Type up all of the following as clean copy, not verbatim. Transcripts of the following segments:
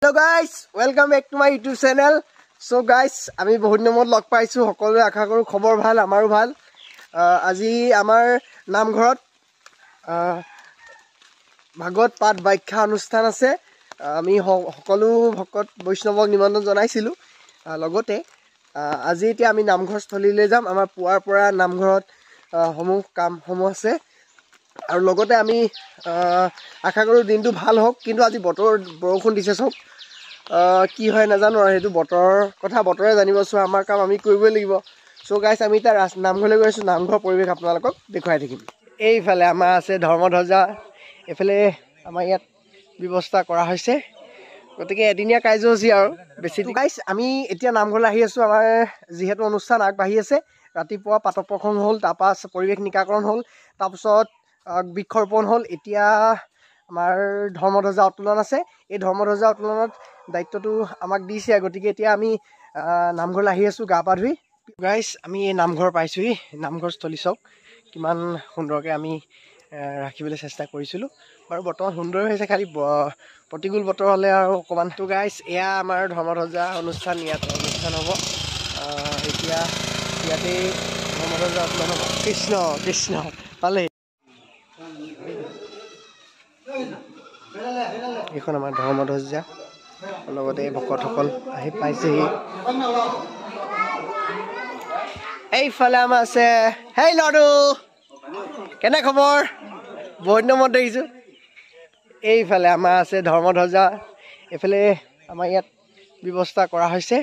Hello guys, welcome back to my YouTube channel. So guys, আমি বহুত দিনত লগ পাইছো সকলোৱে আশা কৰো খবৰ ভাল আমাৰো ভাল আজি আমাৰ নামঘৰত ভাগৱত পাঠ ব্যাখ্যা অনুষ্ঠান আছে আমি সকলো ভকত বৈষ্ণৱক নিমন্ত্ৰণ জনাইছিলো লগতে আজি এতিয়া আমি নামঘৰ স্থলীলৈ যাম আমাৰ পুৱাৰ পৰা নামঘৰত সমূহ কাম সমূহ আছে আৰু লগতে আমি আশা কৰো দিনটো ভাল হোক কিন্তু আজি বতৰ বৰষুণ দিছে সব কি হয় নাজানো আৰু হেতু বতৰ কথা বতৰে জানিব সো আমাৰ কাম আমি কৰিবই লাগিব সো গাইস আমি তা নামঘৰলৈ গৈছো নামঘৰ পৰিবেশ আপোনালোকক দেখুৱাই থাকিম এইফালে আমাৰ আছে ধৰ্মধ্বজা এফালে আমাৰ ইয়াত ব্যৱস্থা কৰা হৈছে গতিকে এদিনীয়া কাৰ্যসূচী আৰু বেছি গাইস আমি এতিয়া নামঘৰলৈ আহি আছো আমাৰ যিহেতু অনুষ্ঠান আগবাঢ়ি আছে ৰাতিপুৱা পাতপখন হ'ল তাপাস পৰিবেশ নিকাকৰণ হ'ল তাৰপিছত বৃক্ষৰোপণ হ'ল এতিয়া আমাৰ ধৰ্মধ্বজা উত্তোলন আছে এই ধৰ্মধ্বজা উত্তোলনত দায়িত্বটো আমাক দিছে গতিকে এতিয়া আমি নামঘৰলৈ আহি আছো গা পা ধুই গাইস আমি এই নামঘৰ পাইছোহি নামঘৰ স্থলী চক কিমান সুন্দৰকৈ আমি ৰাখিবলৈ চেষ্টা কৰিছিলো বাৰু বৰ্তমান সুন্দৰ হৈছে খালি প্ৰতিকূল বতৰ হ'লে আৰু অকমান তো গাইস এয়া আমাৰ ধৰ্মধ্বজা অনুষ্ঠান হ'ব এতিয়া ইয়াতে ধৰ্মধ্বজা উত্তোলন হ'ব কৃষ্ণ কৃষ্ণ পালে এখন আমাৰ ধৰ্মধ্বজা লগতে ভকতসকল আহি পাইছেহি এইফালে আমাৰ আছে হেই লডু কেনে খবৰ বহুত দিনত দেখিছো এইফালে আমাৰ আছে ধৰ্মধ্বজা এফালে আমাৰ ইয়াত ব্যৱস্থা কৰা হৈছে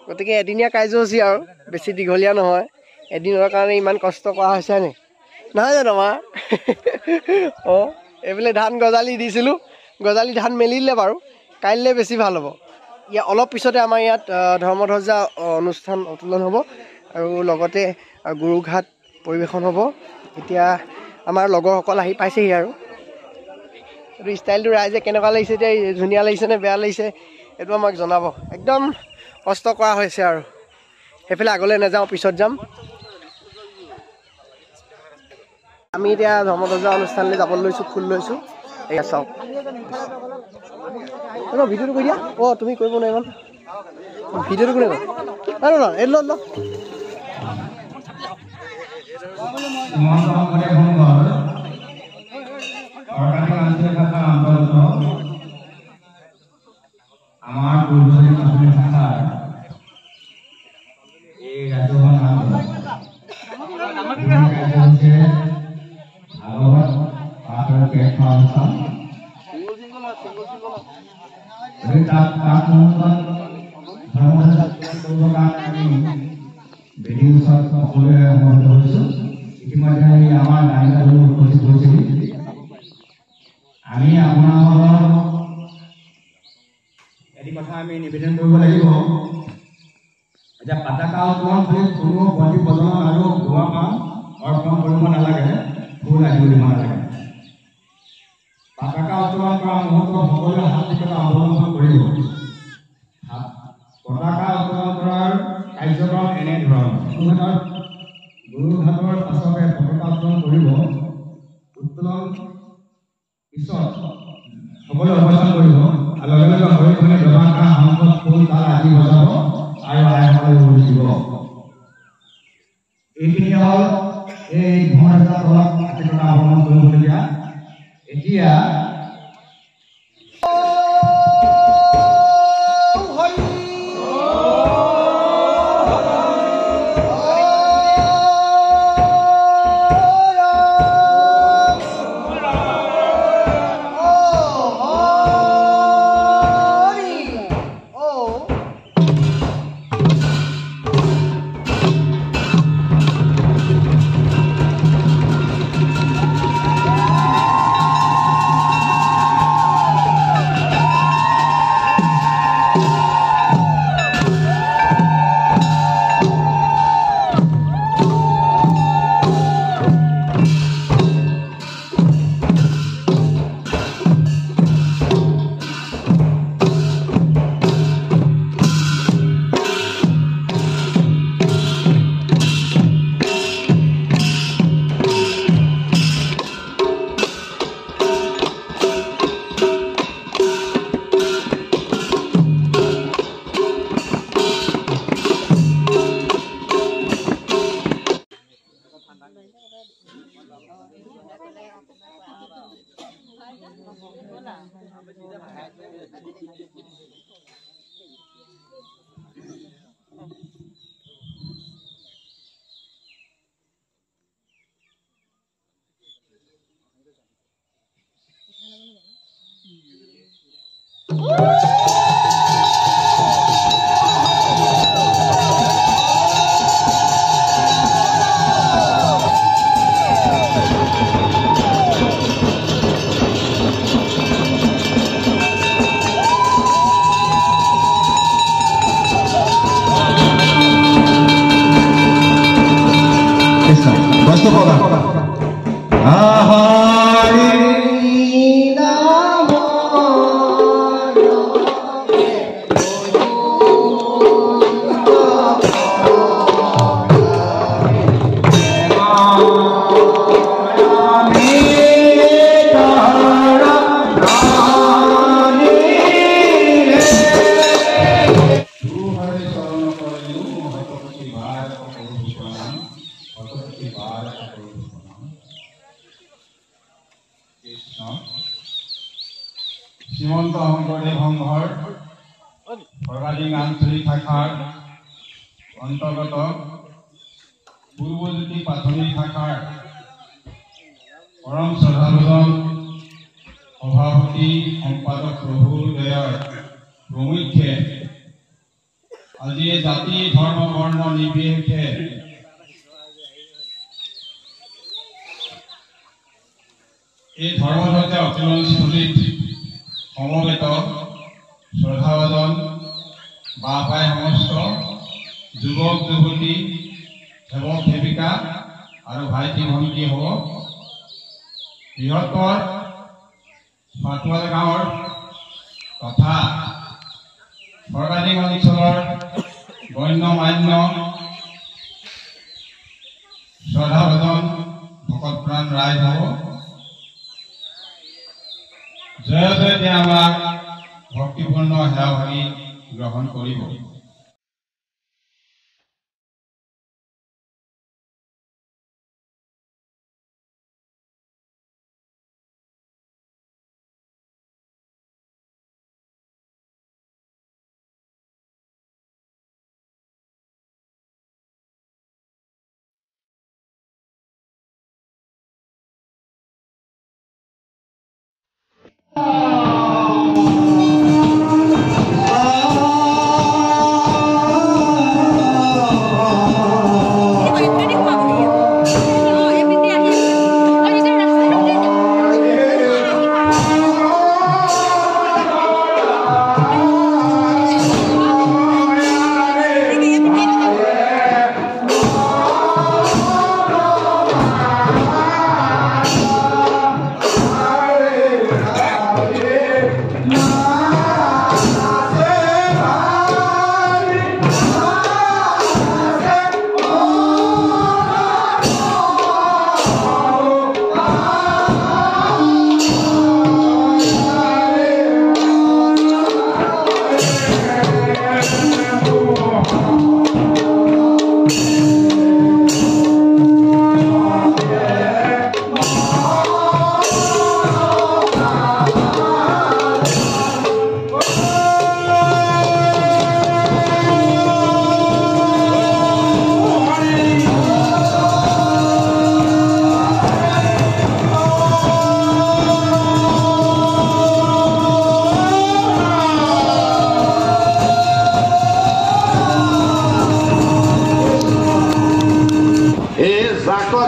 গতিকে এদিনীয়া কাৰ্যসূচী আৰু বেছি দীঘলীয়া নহয় এদিনৰ কাৰণে ইমান কষ্ট কৰা হৈছে নে নহয় জানো মা অঁ এইফালে ধান গজালি দিছিলোঁ গজালি ধান মেলিলে বাৰু কাইলৈ বেছি ভাল হ'ব ইয়াত অলপ পিছতে আমাৰ ইয়াত ধৰ্মধ্বজা অনুষ্ঠান উত্তোলন হ'ব আৰু লগতে গুৰুঘাট পৰিৱেশন হ'ব এতিয়া আমাৰ লগৰসকল আহি পাইছেহি আৰু এইটো ষ্টাইলটো ৰাইজে কেনেকুৱা লাগিছে এতিয়া ধুনীয়া লাগিছে নে বেয়া লাগিছে এইটো আমাক জনাব একদম কষ্ট কৰা হৈছে আৰু সেইফালে আগলৈ নাযাওঁ পিছত যাম আমি এতিয়া ধৰ্মধ্বজা অনুষ্ঠানলৈ যাবলৈ লৈছোঁ ফুল লৈছোঁ এয়া চাওক ভিডিঅ'টো কৰি দিয়া অঁ তুমি কৰিব নোৱাৰিবা ভিডিঅ'টো কোনে কয় এই ল আমাৰ পূৰ্বজনী মাতৃ ভাষাৰ এই ৰাজ্যখন ভাগৱত পাঠৰ ব্যাখ্যা অনুষ্ঠান বেদী ওচৰত সকলোৱে সমবেত হৈছোঁ ইতিমধ্যে আমাৰ গায়িকাবোৰ উপস্থিত হৈছিল আমি আপোনালোকৰ এটি কথা আমি নিবেদন কৰিব লাগিব এতিয়া পতাকা উত্তোলন কৰি কোনো বন্তি প্ৰজ্বলন আৰু ধোঁৱা পান অৰ্পণ কৰিব নালাগে ফুল আহিব দিব নালাগে পতাকা উত্তোলন কৰা মুহূৰ্তত সকলোৱে সাত্বিকতা অৱলম্বন কৰিব পতাকা উত্তোলন কৰাৰ কাৰ্যক্ৰম এনেধৰণৰ গুৰুঘাটৰ পাছতে পতাকা উত্তোলন কৰিব উত্তোলন পিছত সকলোৱে অৱস্থান কৰিব আৰু লগে লগে হৰিধ্বনি দবাকা শংখ ফুল তাল আদি বজাব আৰু আইসকলে উৰি দিব এইখিনি হ'ল এই ধৰ্মধ্বজা দলত সাত্বিকতা অৱলম্বন কৰিবলগীয়া এতিয়া শ্ৰীমন্ত শংকৰদেৱ সংঘৰ সৰ্বাধিক আঞ্চলিক শাখাৰ অন্তৰ্গত পূৰ্বজ্যোতি প্ৰাথমিক শাখাৰ পৰম শ্ৰদ্ধাভাজন সভাপতি সম্পাদক প্ৰভুদয়ৰ প্ৰমুখ্যে আজি জাতি ধৰ্ম বৰ্ণ নিৰ্বিশেষে এই ধৰ্মধ্বজা উত্তোলনস্থলীত সমবেত শ্ৰদ্ধাভাজন বাপাই সমস্ত যুৱক যুৱতী সেৱক সেৱিকা আৰু ভাইটি ভণ্টি হ'ব বৃহত্তৰ পাটুৱাল গাঁৱৰ তথা সৰ্বাধিক অঞ্চলৰ গণ্য মান্য শ্ৰদ্ধাভাজন ভকতপ্ৰাণ ৰাইজ হ'ব জয় জয়তে আমাক ভক্তিপূৰ্ণ সেৱা ভাগি গ্ৰহণ কৰিব।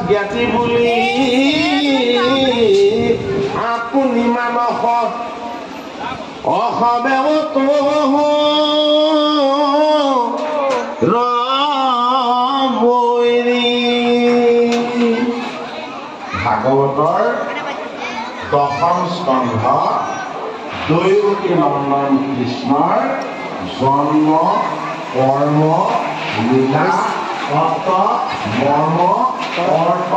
জ্ঞাতি বুলি আপুনি মানস অসমেত ভাগৱতৰ দশম স্কন্ধ দৈৱকী নন্দন কৃষ্ণৰ জন্ম কৰ্ম লীলা তত্ত্ব মৰ্ম অৰ্থ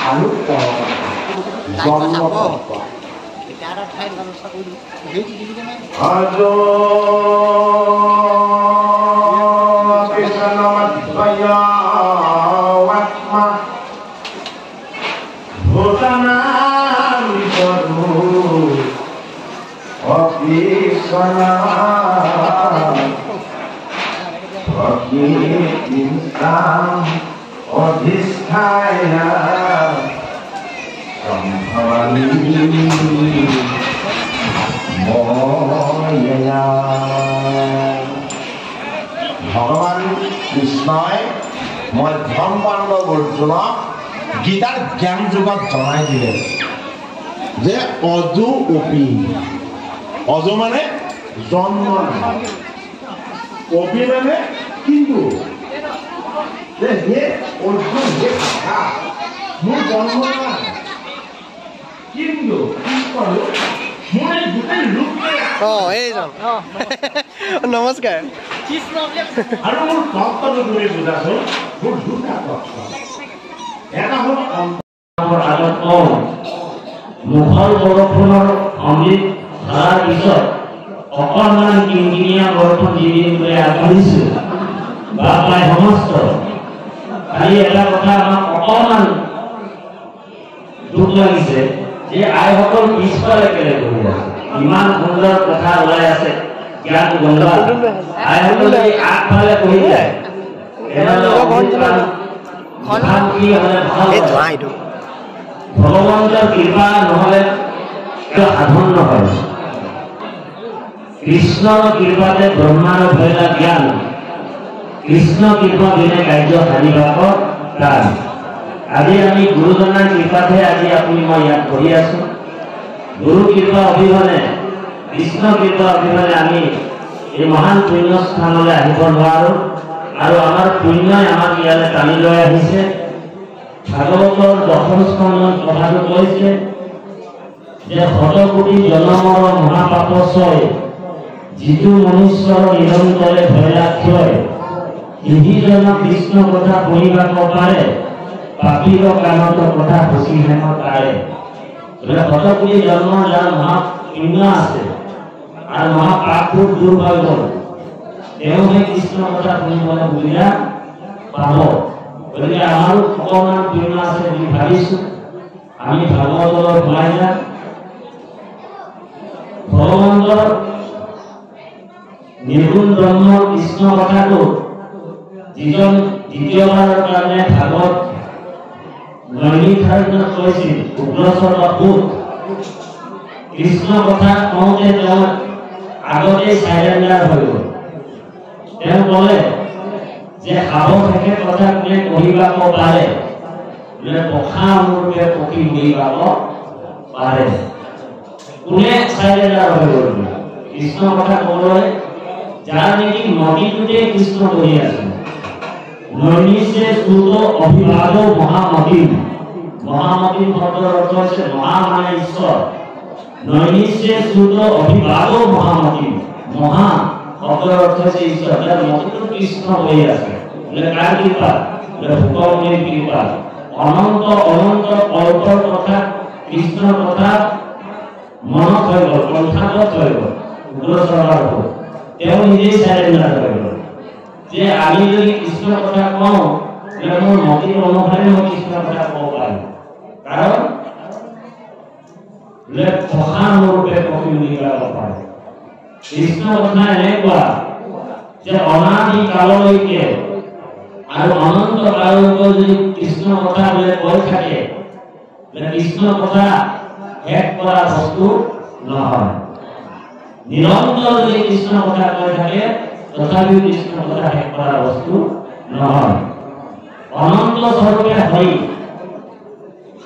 আৰু জন্ম আত্মা ভূতানা অধিষ্ঠায় সম্ভৱামি কৃষ্ণই মধ্যম পাণ্ডৱ অৰ্জুনক গীতাৰ জ্ঞান যুগত জনাই দিলে যে অজু অপি অজু মানে জন্ম নাই অপি মানে কিন্তু যে হে অৰ্জুন হে ভাষা মোৰ জন্ম নাই কিন্তু কি কৰোঁ মোৰ এই গোটেই ৰূপ এইজন নমস্কাৰ আৰু মোৰ তত্ত্বটো তুমি বুজাচোন মোৰ দুটা তত্ত্ব এটা হ'ল অন্তৰৰ আগত কওঁ মুখৰ বৰষুণৰ অমৃত ধৰাৰ পিছত অকণমান কিনকিনীয়া বৰষুণ যিদিন লৈ আগবাঢ়িছোঁ বা প্ৰায় সমস্ত খালি এটা কথা আমাক অকণমান দুখ লাগিছে যে আইসকল পিছফালে কেলে বহি আছে ইমান সুন্দৰ কথা ওলাই আছে জ্ঞান গংগা আইসকল যদি আগফালে বহি যায় ভগৱন্তৰ কৃপা নহ'লে সাধন নহয় কৃষ্ণৰ কৃপাতে ব্ৰহ্মাৰ ভৈলা জ্ঞান কৃষ্ণ কৃপা বিনে কাৰ্য হানিবাক প্ৰাণ আজি আমি গুৰুজনাৰ কৃপাতহে আজি আপুনি মই ইয়াত বহি আছোঁ গুৰু কৃপা অবিহনে কৃষ্ণ কৃপা অবিহনে আমি এই মহান পুণ্য স্থানলৈ আহিব নোৱাৰোঁ আৰু আমাৰ পুণ্যই আমাক ইয়ালৈ টানি লৈ আহিছে ভাগৱতৰ দশম স্কন্ধত কথাটো কৈছে যে শতকোটি জনমৰ মহাপাপচয় যিটো মনুষ্যৰ নিৰন্তৰে ভৈলাক্ষয় ইহিজন কৃষ্ণ কথা পঢ়িবাক পাৰে পাপীৰ কামত কথা খুচি হেম তাৰে শতকোটি জন্মৰ যাৰ মহাপুণ্য আছে আৰু মহাপাপবোৰ দূৰ হৈ গ'ল তেওঁহে কৃষ্ণ কথা শুনিবলৈ সুবিধা পাব গতিকে আমাৰো অকণমান পুণ্য আছে বুলি ভাবিছোঁ আমি ভাগৱতলৈ সোমাই যাম ভগৱন্তৰ নিৰ্গুণ ব্ৰহ্ম কৃষ্ণ কথাটো যিজন দ্বিতীয়বাৰৰ কাৰণে ভাগৱত নৈমিষাৰণ্যত কৈছিল উগ্ৰচৰ পুত কৃষ্ণ কথা কওঁতে তেওঁ আগতেই চাইলেণ্ডাৰ হৈ গ'ল তেওঁ ক'লে যে সাৱশেষে কথা কোনে কহিবাক পাৰে বোলে পখা অনুৰূপে পক্ষী কহিবাক পাৰে কোনে চাইলেণ্ডাৰ হৈ গ'ল কৃষ্ণ কথা ক'বলৈ যাৰ নেকি নদীটোতে কৃষ্ণ বহি আছে নৈমিষে সুত অভিভাৱ মহামহিম মহামহিম শব্দৰ অৰ্থ হৈছে মহা মানে ঈশ্বৰ নৈমিষে সুত অভিভাৱ মহামহিম মহা শব্দৰ অৰ্থ হৈছে ঈশ্বৰ যাৰ মতিটো কৃষ্ণ বহি আছে কাৰ কৃপা ভূকম্পীৰ কৃপা অনন্ত অনন্ত কল্পৰ কথা কৃষ্ণৰ কথা মনত হৈ গ'ল কণ্ঠাগত হৈ গ'ল উগ্ৰচৰৰ তেওঁ নিজেই চাইলেণ্ডাৰ হৈ গ'ল যে আমি যদি কৃষ্ণৰ কথা কওঁ মোৰ মতিৰ অনুসাৰে মই কৃষ্ণৰ কথা ক'ব পাৰিম কাৰণ অনুৰূপে পক্ষী উলিয়াব পাৰে কৃষ্ণৰ কথা এনেকুৱা যে অনাদি কাললৈকে আৰু অনন্ত কাললৈকে যদি কৃষ্ণৰ কথা বোলে কৈ থাকে কৃষ্ণৰ কথা শেষ কৰা বস্তু নহয় নিৰন্তৰ যদি কৃষ্ণৰ কথা কৈ থাকে তথাপিও কৃষ্ণৰ কথা শেষ কৰা বস্তু নহয় অনন্ত স্বৰূপে হৈ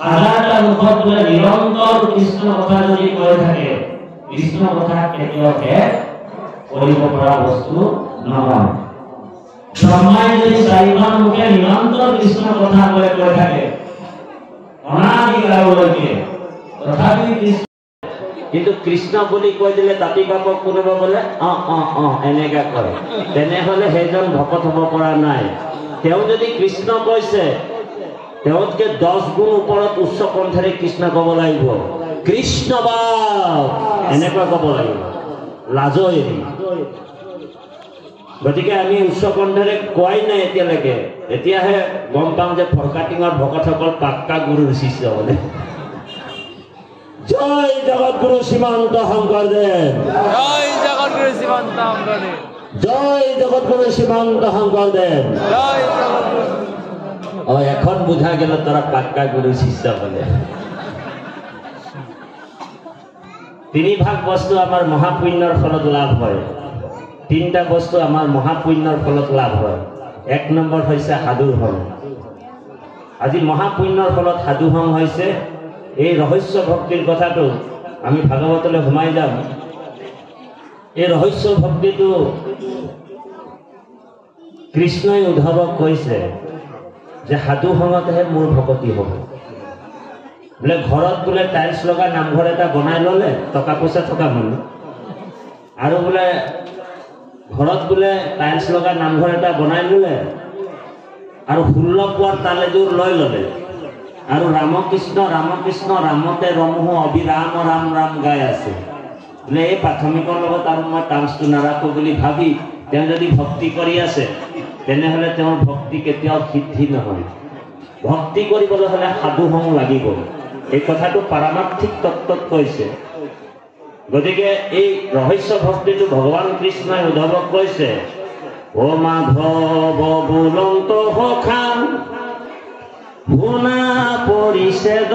হাজাৰটা মুখত বোলে নিৰন্তৰ কৃষ্ণৰ কথা যদি কৈ থাকে কৃষ্ণৰ কথা কেতিয়াও শেষ কৰিব পৰা বস্তু নহয় ব্ৰহ্মাই যদি চাৰিখন মুখে নিৰন্তৰ কৃষ্ণৰ কথা কৈ থাকে অনাদি কাললৈকে তথাপিও কৃষ্ণ কিন্তু কৃষ্ণ বুলি কৈ দিলে তাতি বাপক কোনোবা বোলে এনেকা কয় তেনেহলে সেইজন ভকত হ'ব পৰা নাই তেওঁ যদি কৃষ্ণ কৈছে তেওঁতকে 10 গুণ ওপৰত উচ্চ কণ্ঠৰে কৃষ্ণ ক'ব লাগিব কৃষ্ণ বাপ এনেকুৱা ক'ব লাগিব লাজৰ এৰি গতিকে আমি উচ্চ কণ্ঠৰে কোৱাই নাই এতিয়ালৈকে এতিয়াহে গম পাওঁ যে ফৰকাটিঙৰ ভকতসকল পাক্কা গুৰুৰ শিষ্য বোলে জয় জগতগুৰু শ্ৰীমন্ত শংকৰদেৱ জয় জগতগুৰু শ্ৰীমন্ত শংকৰদেৱ জয় জগতগুৰু শ্ৰীমন্ত শংকৰদেৱ জয় জগতগুৰু এখন বুঝা গেল তারা পাক্কা গুরু শিষ্য বলে 3 ভাগ বস্তু আমার মহাপুণ্যর ফলত লাভ হয় 3টা বস্তু আমার মহাপুণ্যর ফলত লাভ হয় এক নম্বৰ হৈছে সাধুৰ সং। আজি মহাপুণ্যৰ ফলত সাধু সং হৈছে। এই ৰহস্য ভক্তিৰ কথাটো আমি ভাগৱতলৈ সোমাই যাম। এই ৰহস্য ভক্তিটো কৃষ্ণই উদ্ধৱক কৈছে যে সাধু সংগতহে মোৰ ভকতি হ'ব। বোলে ঘৰত বোলে টাইলছ লগা নামঘৰ এটা বনাই ল'লে টকা পইচা থকা মানুহ, আৰু বোলে ঘৰত বোলে টাইলছ লগা নামঘৰ এটা বনাই ল'লে আৰু 16 পোৱাৰ তালেযোৰ লৈ ল'লে আৰু ৰামকৃষ্ণ ৰামকৃষ্ণ ৰামতে ৰমহু অবিৰাম ৰাম ৰাম গাই আছে, বোলে এই প্ৰাথমিকৰ লগত আৰু মই টাৰ্মছটো নাৰাখোঁ বুলি ভাবি তেওঁ যদি ভক্তি কৰি আছে, তেনেহ'লে তেওঁৰ ভক্তি কেতিয়াও সিদ্ধি নহয়। ভক্তি কৰিবলৈ হ'লে সাধু সং লাগিব। এই কথাটো পাৰমাৰ্থিক তত্ত্বত কৈছে। গতিকে এই ৰহস্য ভক্তিটো ভগৱান কৃষ্ণই উদ্ধৱক কৈছে, ও মাধৱ বুলন্ত সখা শুনা পৰিছেদ,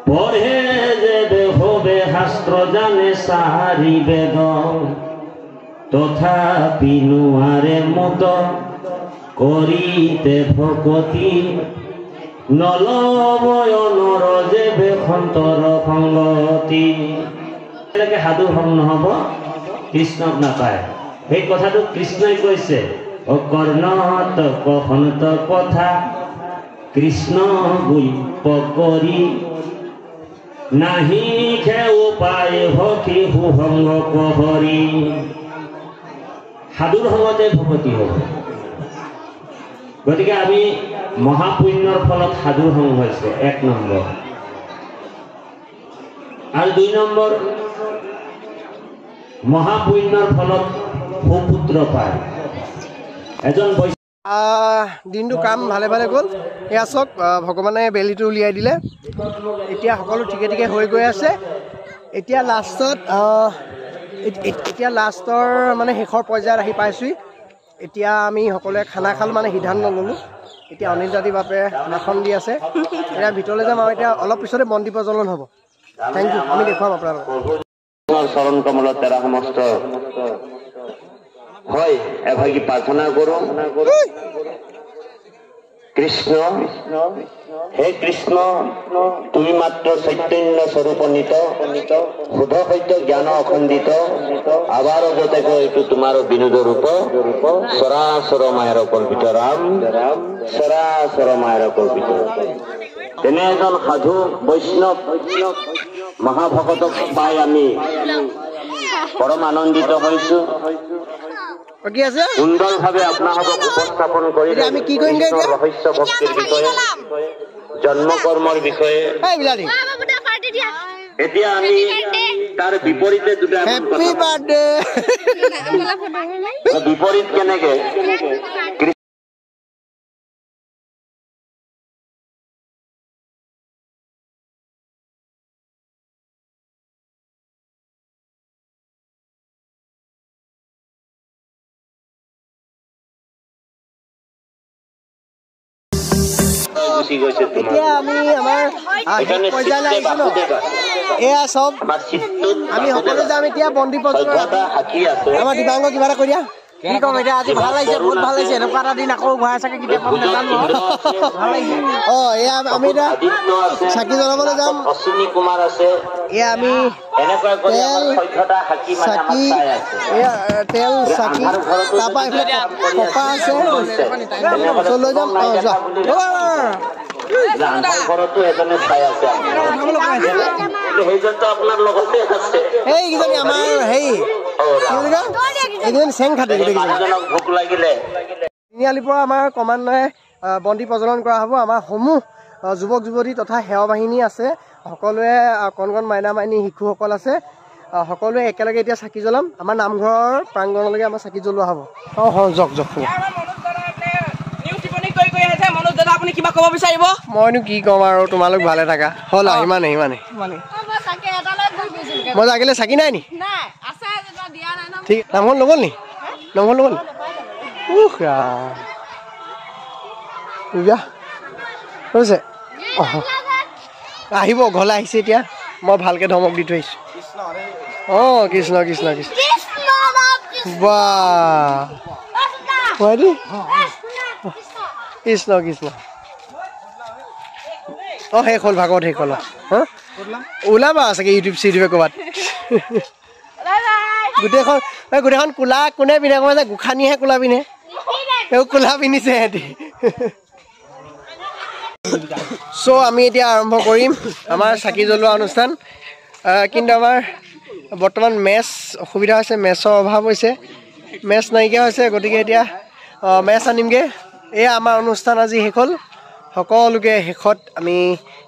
পঢ়ে যে দেহবে শাস্ত্ৰ জানে চাৰি বেদ, তথাপি নোৱাৰে মত কৰিতে ভকতি, নলবয় নৰ যে বেসন্তৰ সংগতি। এনেকে সাধু সং নহ'ব, কৃষ্ণক নাপায়। সেই কথাটো কৃষ্ণই কৈছে, অকৰ্ণত কহন্ত কথা কৃষ্ণ গুল্প কৰি, নাহি খে উপায় সখী সুসংগ কহৰি। সাধুৰ সংগতে ভকতি হ'ব। গতিকে আমি মহাপুণ্যৰ ফলত সাধু সং হৈছে 1 নম্বৰ। আৰু 2 নম্বৰ, মহাপুণ্যৰ ফলত সুপুত্ৰ পায়। এজন দিনটো কাম ভালে ভালে গ'ল। এয়া চাওক, ভগৱানে বেলিটো উলিয়াই দিলে। এতিয়া সকলো ঠিকে ঠিকে হৈ গৈ আছে। এতিয়া লাষ্টৰ মানে শেষৰ পৰ্যায়ত আহি পাইছোঁহি। এতিয়া আমি সকলোৱে খানা খালোঁ, মানে সিদ্ধান্ত ল'লোঁ। এতিয়া অনিল দাদী বাপে খানাখন দি আছে। এতিয়া ভিতৰলৈ যাম আৰু এতিয়া অলপ পিছতে বন্তি প্ৰজ্বলন হ'ব। থেংক ইউ, আমি দেখুৱাম আপোনালোকক। চৰণ কমলত তেৰা সমস্ত হয় এভাগী প্ৰাৰ্থনা কৰোঁ। কৃষ্ণ, হে কৃষ্ণ, তুমি মাত্ৰ চৈতন্য স্বৰূপ নিত, শুদ্ধ সত্য জ্ঞান অখণ্ডিত, আবাৰ যতেকৈ এইটো তোমাৰ বিনোদ ৰূপ, চৰাচৰ মায়াৰ কল্পিত ৰাম, চৰাচৰ মায়াৰ কল্পিত। তেনে এজন সাধু বৈষ্ণৱ মহাভকতক পাই আমি পৰম আনন্দিত হৈছোঁ। সুন্দৰভাৱে আপোনালোকক উপস্থাপন কৰি আমি কি কৰিম ৰহস্য ভক্তিৰ বিষয়ে, জন্ম কৰ্মৰ বিষয়ে। এতিয়া আমি তাৰ বিপৰীতে দুটা বিপৰীত কেনেকে এতিয়া আমি আমাৰ পৰ্যায়লৈ আহিছোঁ ন। এয়া চব আমি সকলো যাম এতিয়া বন্তি প্ৰজ্বলন। আমাৰ দিবাংগ কিবা এটা কৈ দিয়া। কি ক'ম এতিয়া, আজি ভাল লাগিছে, বহুত ভাল লাগিছে। এনেকুৱা এটা দিন আকৌ ঘূৰাই চাগে কেতিয়া পাম নাজানো। ভাল লাগিছে। এয়া আমি এতিয়া চাকি জ্বলাবলৈ যাম। এয়া আমি তেল চাকি, তাৰপৰা এইফালে কপা আছে লৈ যাম। এইকেইজনী আমাৰ এইকেইজনী চেং খাটি তিনিআলিৰ পৰা আমাৰ ক্ৰমান্বয়ে বন্তি প্ৰজ্বলন কৰা হ'ব। আমাৰ সমূহ যুৱক যুৱতী তথা সেৱা বাহিনী আছে, সকলোৱে কণ কণ মাইনা মাইনী শিশুসকল আছে, সকলোৱে একেলগে এতিয়া চাকি জ্বলাম। আমাৰ নামঘৰৰ প্ৰাংগণলৈকে আমাৰ চাকি জ্বলোৱা হ'ব। যাওক যাওক। মইনো কি ক'ম আৰু, তোমালোক ভালে থাকা হ'ল আৰু ইমানেই। মই লাগিলে চাকি নাই নি? ঠিক নামঘৰ নগ'ল নি? নামঘৰ নগ'ল হৈছে। আহিব ঘৰলৈ আহিছে এতিয়া। মই ভালকৈ ধমক দি থৈ আহিছোঁ। কৃষ্ণ কৃষ্ণ কৃষ্ণ কৃষ্ণ। বাহ হয়নি কৃষ্ণ কৃষ্ণ অঁ শেষ হ'ল ভাগৱত শেষ হ'ল হা ওলাবা চাগে ইউটিউব চিউটিউবে ক'ৰবাত গোটেইখন কোলা কোনে পিন্ধে ক'ব যে গোসানীয়েহে কোলা পিন্ধে তেওঁ কোলা পিন্ধিছে সিহঁতি চ' আমি এতিয়া আৰম্ভ কৰিম আমাৰ চাকি জ্বলোৱা অনুষ্ঠান কিন্তু আমাৰ বৰ্তমান মেচ অসুবিধা হৈছে মেচৰ অভাৱ হৈছে মেচ নাইকিয়া হৈছে গতিকে এতিয়া মেচ আনিমগৈ এয়া আমাৰ অনুষ্ঠান আজি শেষ হ'ল সকলোকে শেষত আমি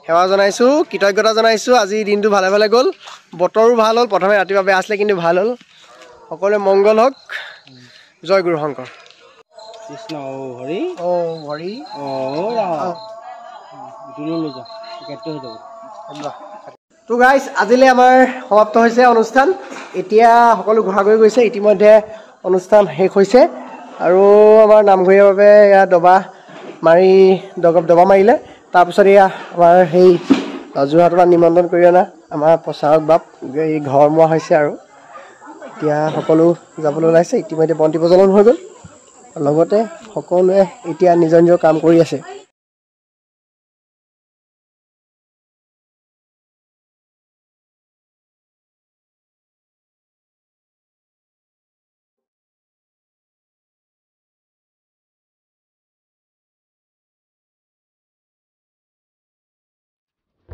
সেৱা জনাইছোঁ কৃতজ্ঞতা জনাইছোঁ আজি দিনটো ভালে ভালে গ'ল বতৰো ভাল হ'ল প্ৰথমে ৰাতিপুৱা বেয়া আছিলে কিন্তু ভাল হ'ল সকলোৱে মংগল হওক জয় গুৰু শংকৰ কৃষ্ণ হৰি হৰি তো গাইজ আজিলৈ আমাৰ সমাপ্ত হৈছে অনুষ্ঠান এতিয়া সকলো ঘূৰা গৈ গৈছে ইতিমধ্যে অনুষ্ঠান শেষ হৈছে আৰু আমাৰ নামঘৰীয়াৰ বাবে এয়া দবা মাৰিলে তাৰপিছত এয়া আমাৰ সেই যোৰহাটৰ পৰা নিমন্ত্ৰণ কৰি অনা আমাৰ প্ৰচাৰক বাপ এই ঘৰ মোৱা হৈছে আৰু এতিয়া সকলো যাবলৈ ওলাইছে ইতিমধ্যে বন্তি প্ৰজ্বলন হৈ গ'ল লগতে সকলোৱে এতিয়া নিজৰ নিজৰ কাম কৰি আছে